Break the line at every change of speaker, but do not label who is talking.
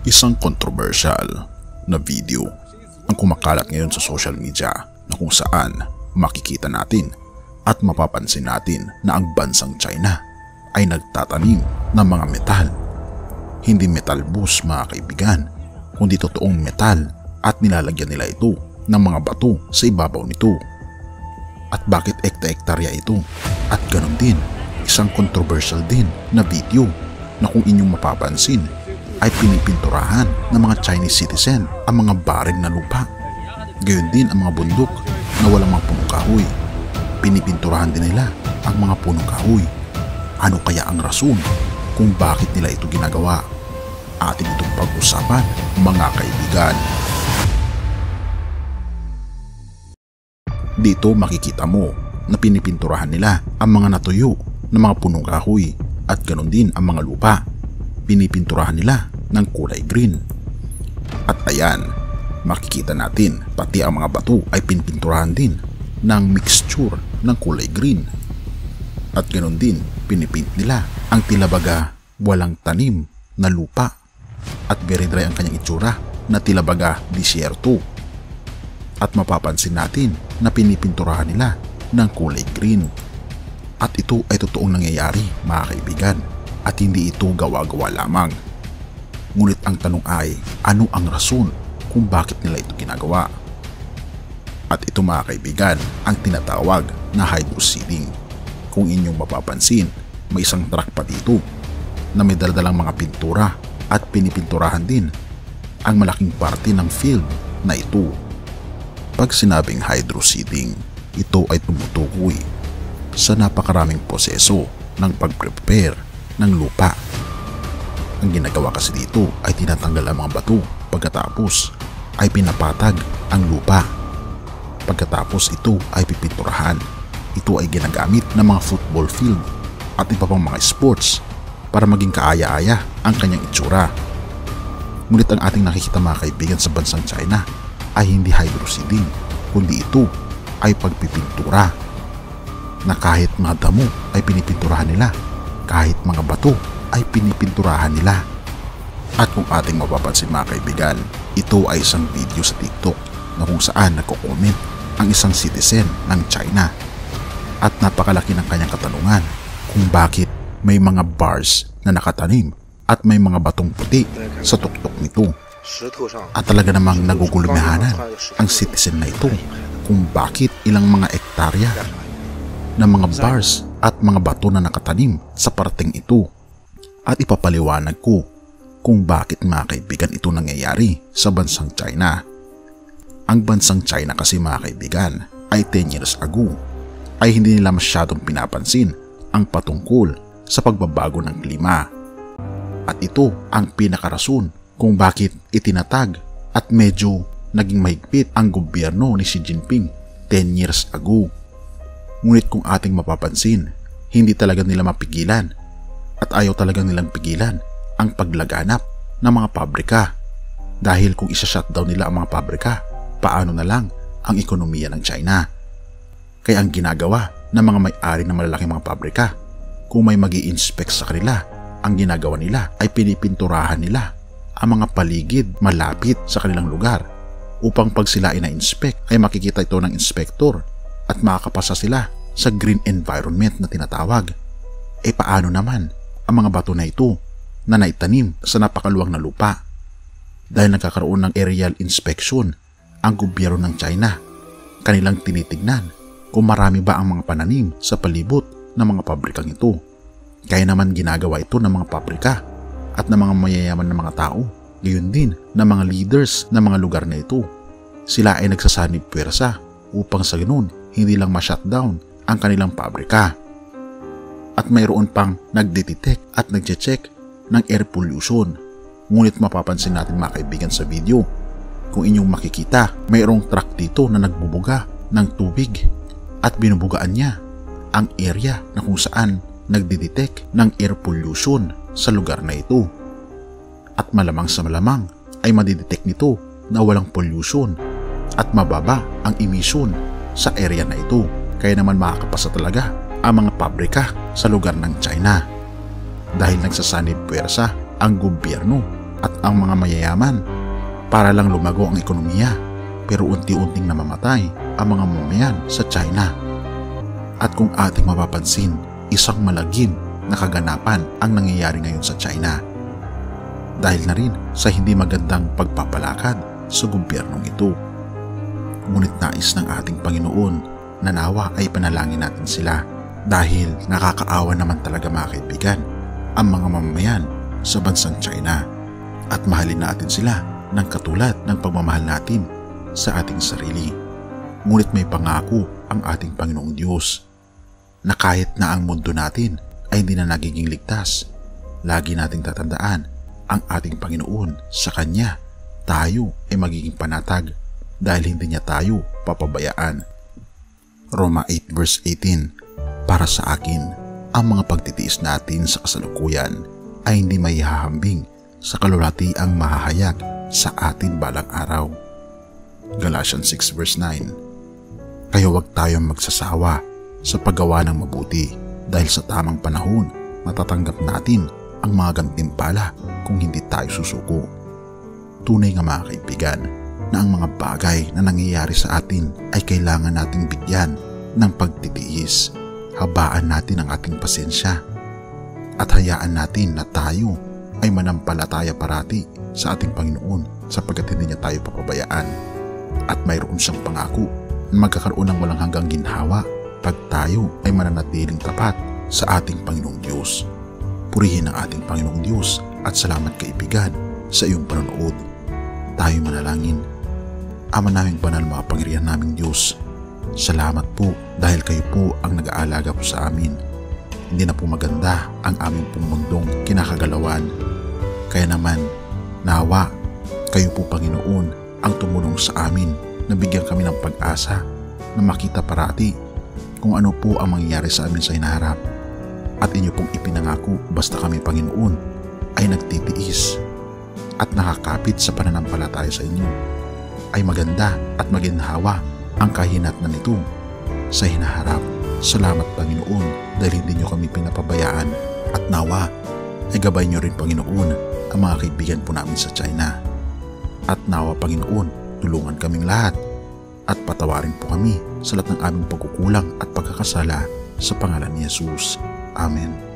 Isang controversial na video ang kumakalat ngayon sa social media na kung saan makikita natin at mapapansin natin na ang bansang China ay nagtatanim ng mga metal. Hindi metal bus mga kaibigan, kundi totoong metal at nilalagyan nila ito ng mga bato sa ibabaw nito. At bakit ekta-ektarya ito? At ganun din, isang controversial din na video na kung inyong mapapansin ay pinipinturahan ng mga Chinese citizen ang mga bareng na lupa. Gayon din ang mga bundok na walang mga punong kahoy. Pinipinturahan din nila ang mga punong kahoy. Ano kaya ang rason kung bakit nila ito ginagawa? Atin itong pag-usapan mga kaibigan. Dito makikita mo na pinipinturahan nila ang mga natuyo ng mga punong kahoy at ganoon din ang mga lupa. Pinipinturahan nila ng kulay green. At ayan, makikita natin pati ang mga bato ay pinipinturahan din ng mixture ng kulay green. At ganoon din pinipint nila ang tilabaga walang tanim na lupa at very dry ang kanyang itsura na tilabaga disyerto. At mapapansin natin na pinipinturahan nila ng kulay green. At ito ay totoong nangyayari mga kaibigan at hindi ito gawa-gawa lamang. Ngunit ang tanong ay ano ang rason kung bakit nila ito ginagawa? At ito mga kaibigan ang tinatawag na hydroseeding. Kung inyong mapapansin, may isang truck pa dito na may daladalang mga pintura at pinipinturahan din ang malaking parte ng field na ito. Pag sinabing hydroseeding, ito ay tumutukoy sa napakaraming proseso ng pag-prepare ng lupa. Ang ginagawa kasi dito ay tinatanggal ang mga bato, pagkatapos ay pinapatag ang lupa. Pagkatapos ito ay pipinturahan. Ito ay ginagamit ng mga football field at iba pang mga sports para maging kaaya-aya ang kanyang itsura. Ngunit ang ating nakikita mga kaibigan sa bansang China ay hindi hydroseeding, kundi ito ay pagpipintura na kahit mga damo ay pinipinturahan nila, kahit mga bato ay pinipinturahan nila. At kung ating mapapansin mga kaibigan, ito ay isang video sa TikTok na kung saan nagko-comment ang isang citizen ng China at napakalaki ng kanyang katanungan kung bakit may mga bars na nakatanim at may mga batong puti sa tuktok nito. At talaga namang nagugulumihanan ang citizen na ito kung bakit ilang mga ektarya ng mga bars at mga bato na nakatanim sa parteng ito. At ipapaliwanag ko kung bakit mga kaibigan ito nangyayari sa bansang China. Ang bansang China kasi mga kaibigan ay 10 years ago ay hindi nila masyadong pinapansin ang patungkol sa pagbabago ng klima. At ito ang pinakarason kung bakit itinatag at medyo naging mahigpit ang gobyerno ni Xi Jinping 10 years ago. Ngunit kung ating mapapansin, hindi talaga nila mapigilan at ayaw talaga nilang pigilan ang paglaganap ng mga pabrika. Dahil kung isa-shutdown nila ang mga pabrika, paano na lang ang ekonomiya ng China? Kaya ang ginagawa ng mga may-ari ng malalaking mga pabrika, kung may magi-inspect sa kanila, ang ginagawa nila ay pinipinturahan nila ang mga paligid malapit sa kanilang lugar upang pag sila ay na-inspect ay makikita ito ng inspektor at makakapasa sila sa green environment na tinatawag. E paano naman ang mga bato na ito na naitanim sa napakaluwang na lupa? Dahil nagkakaroon ng aerial inspection ang gobyerno ng China, kanilang tinitignan kung marami ba ang mga pananim sa palibot ng mga pabrikang ito. Kaya naman ginagawa ito ng mga pabrika at ng mga mayayaman na mga tao, gayon din ng mga leaders ng mga lugar na ito. Sila ay nagsasanib pwersa upang sa ganoon hindi lang ma-shutdown ang kanilang pabrika. At mayroon pang nagdetect at nagche-check ng air pollution. Ngunit mapapansin natin mga kaibigan sa video, kung inyong makikita, mayroong truck dito na nagbubuga ng tubig at binubugaan niya ang area na kung saan nagdetect ng air pollution sa lugar na ito. At malamang sa malamang ay madidetect nito na walang pollution at mababa ang emission sa area na ito. Kaya naman makakapasa talaga ang mga pabrika sa lugar ng China dahil nagsasanib puwersa ang gobyerno at ang mga mayayaman para lang lumago ang ekonomiya, pero unti-unting namamatay ang mga mamamayan sa China. At kung ating mapapansin, isang malagim na kaganapan ang nangyayari ngayon sa China. Dahil na rin sa hindi magandang pagpapalakad sa gobyernong ito. Ngunit nais ng ating Panginoon na nawa ay panalangin natin sila dahil nakakaawa naman talaga mga kaibigan ang mga mamamayan sa bansang China at mahalin natin sila ng katulad ng pagmamahal natin sa ating sarili. Ngunit may pangako ang ating Panginoong Diyos na kahit na ang mundo natin ay hindi na nagiging ligtas, lagi nating tatandaan ang ating Panginoon sa Kanya tayo ay magiging panatag dahil hindi niya tayo papabayaan. Roma 8 verse 18. Para sa akin, ang mga pagtitiis natin sa kasalukuyan ay hindi maihahambing sa kalulatiang mahahayag sa atin balang araw. Galatians 6 verse 9. Kaya huwag tayong magsasawa sa paggawa ng mabuti dahil sa tamang panahon matatanggap natin ang mga gantimpala kung hindi tayo susuko. Tunay nga mga kaibigan na ang mga bagay na nangyayari sa atin ay kailangan nating bigyan ng pagtitiis. Habaan natin ang ating pasensya at hayaan natin na tayo ay manampalataya parati sa ating Panginoon sapagkat hindi niya tayo papabayaan. At mayroon siyang pangako na magkakaroon ng walang hanggang ginhawa pag tayo ay mananatiling tapat sa ating Panginoong Diyos. Purihin ang ating Panginoong Diyos at salamat kaibigan sa iyong panonood. Tayo manalangin. Ama naming banal makapangyarihan naming Diyos, salamat po dahil kayo po ang nag-aalaga po sa amin. Hindi na po maganda ang aming pong mundong kinakagalawan. Kaya naman, nawa, kayo po Panginoon ang tumulong sa amin na bigyan kami ng pag-asa na makita parati kung ano po ang mangyayari sa amin sa hinaharap. At inyo pong ipinangako basta kami Panginoon ay nagtitiis at nakakapit sa pananampalataya sa inyo, ay maganda at maginhawa ang kahinatnan nito sa hinaharap. Salamat Panginoon dahil hindi nyo kami pinapabayaan at nawa ay gabay nyo rin Panginoon ang mga kaibigan po namin sa China. At nawa Panginoon, tulungan kaming lahat at patawarin po kami sa lahat ng aming pagkukulang at pagkakasala sa pangalan ni Jesus. Amen.